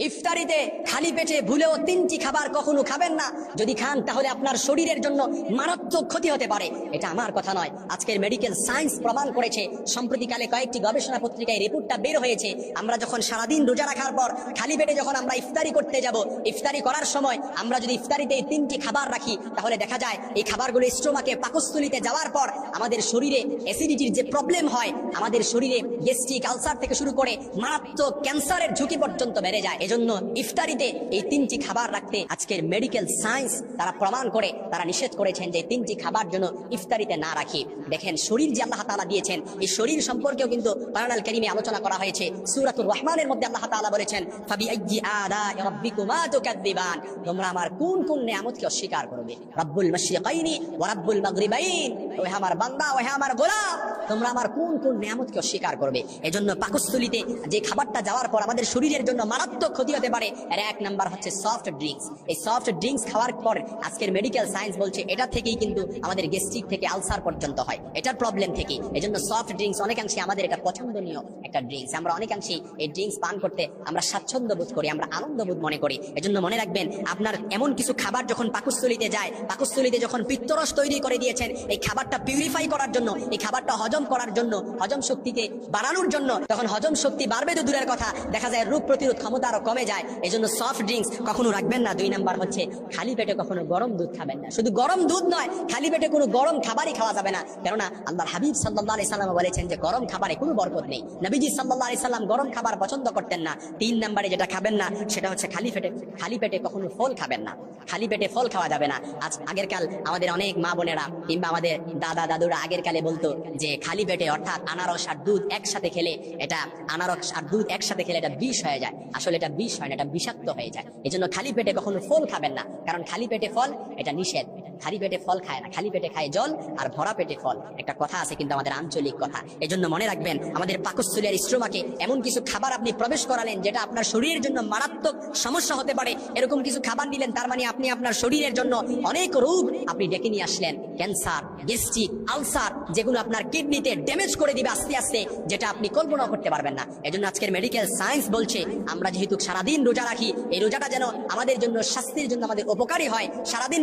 ইফতারিতে খালি পেটে ভুলেও তিনটি খাবার কখনো খাবেন না। যদি খান তাহলে আপনার শরীরের জন্য মারাত্মক ক্ষতি হতে পারে। এটা আমার কথা নয়, আজকের মেডিকেল সায়েন্স প্রমাণ করেছে। সম্প্রতিকালে কয়েকটি গবেষণা পত্রিকায় রিপোর্টটা বের হয়েছে। আমরা যখন সারাদিন রোজা রাখার পর খালি পেটে যখন আমরা ইফতারি করতে যাব, ইফতারি করার সময় আমরা যদি ইফতারিতে এই তিনটি খাবার রাখি, তাহলে দেখা যায় এই খাবারগুলো স্টোমাকে পাকস্থলীতে যাওয়ার পর আমাদের শরীরে অ্যাসিডিটির যে প্রবলেম হয়, আমাদের শরীরে গ্যাস্ট্রিক আলসার থেকে শুরু করে মারাত্মক ক্যান্সারের ঝুঁকি পর্যন্ত বেড়ে যায়। এজন্য ইফতারিতে এই তিনটি খাবার রাখতে আজকের মেডিকেল সায়েন্স তারা প্রমাণ করে, তারা নিষেধ করেছেন যে তিনটি খাবার যেন ইফতারিতে না রাখি। দেখেন শরীর যে আল্লাহ তাআলা দিয়েছেন, এই শরীর সম্পর্কেও কিন্তু কোরআনুল কারীমে আলোচনা করা হয়েছে। সূরাতুর রহমানের মধ্যে আল্লাহ তাআলা বলেছেন, ফাবিআইয়ি আলাই রাব্বিকুমা তুকাযযিবান, তোমরা আমার কোন কোন নিয়ামতকে অস্বীকার করবে। রব্বুল মাশরিকাইনি ওয়া রব্বুল মাগরিবাইন, ওহে আমার বান্দা, ওহে আমার গোলাম, তোমরা আমার কোন কোন নিয়ামতকে অস্বীকার করবে। এজন্য পাকস্থলীতে যে খাবারটা যাওয়ার পর আমাদের শরীরের জন্য মারাত্মক ক্ষতি হতে পারে, এর এক নাম্বার হচ্ছে সফট ড্রিঙ্কস। এই সফট ড্রিঙ্কস খাওয়ার পর আজকের মেডিকেল সায়েন্স বলছে এটা থেকেই কিন্তু আমাদের গ্যাস্ট্রিক থেকে আলসার পর্যন্ত হয়, এটার প্রবলেম থেকে। এজন্য সফট ড্রিঙ্কস অনেকাংশে আমাদের এটা পছন্দনীয় একটা ড্রিঙ্কস। আমরা অনেকাংশে এই ড্রিঙ্কস পান করতে আমরা স্বাচ্ছন্দ্য বোধ করি, আমরা আনন্দ বোধ মনে করি। এজন্য মনে রাখবেন, আপনার এমন কিছু খাবার যখন পাকস্থলীতে যায়, পাকস্থলীতে যখন পিত্তরস তৈরি করে দিয়েছেন এই খাবারটা পিউরিফাই করার জন্য, এই খাবারটা হজম করার জন্য, হজম শক্তিকে বাড়ানোর জন্য, তখন হজম শক্তি বাড়বে তো দূরের কথা, দেখা যায় রোগ প্রতিরোধ ক্ষমতা আরো কমে যায়। এজন্য সফট ড্রিঙ্কস কখনো রাখবেন না। দুই নাম্বার হচ্ছে খালি পেটে কখনো গরম দুধ খাবেন না। শুধু গরম দুধ নয়, খালি পেটে কোনো গরম খাবারই খাওয়া যাবে না। কেননা আল্লাহর হাবিব সাল্লাল্লাহু আলাইহি সাল্লাম বলেছেন যে গরম খাবারে কোনো বরকত নেই। নবীজি সাল্লাল্লাহু আলাইহি সাল্লাম গরম খাবার পছন্দ করতেন না। তিন নাম্বারে যেটা খাবেন না সেটা হচ্ছে খালি পেটে কখনো ফল খাবেন না। খালি পেটে ফল খাওয়া যাবে না। আগের কাল আমাদের অনেক মা বোনেরা কিংবা আমাদের দাদা দাদুরা আগের কালে বলতো যে খালি পেটে অর্থাৎ আনারস আর দুধ একসাথে খেলে, এটা আনারস আর দুধ একসাথে খেলে এটা বিষ হয়ে যায়। আসলে এটা বিষ হয় না, এটা বিষাক্ত হয়ে যায়। এই জন্য খালি পেটে কখনো ফল খাবেন না, কারণ খালি পেটে ফল এটা নিষেধ। খালি পেটে ফল খায় না, খালি পেটে খায় জল, আর ভরা পেটে ফল। একটা কথা আছে কিন্তু আমাদের আঞ্চলিক কথা। এজন্য মনে রাখবেন, আমাদের পাকস্থলী আর স্টোমাকে এমন কিছু খাবার আপনি প্রবেশ করালেন যেটা আপনার শরীরের জন্য মারাত্মক সমস্যা হতে পারে। এরকম কিছু খাবার নিলেন, তার মানে আপনি আপনার শরীরের জন্য অনেক রোগ আপনি ডেকে নিয়ে আসলেন। ক্যান্সার, গ্যাস্ট্রিক, আলসার, যেগুলো আপনার কিডনিতে ড্যামেজ করে দিবে আস্তে আস্তে, যেটা আপনি কল্পনা করতে পারবেন না। এজন্য আজকের মেডিকেল সায়েন্স বলছে আমরা যেহেতু সারাদিন রোজা রাখি, এই রোজাটা যেন আমাদের জন্য, স্বাস্থ্যের জন্য আমাদের উপকারী হয়। সারাদিন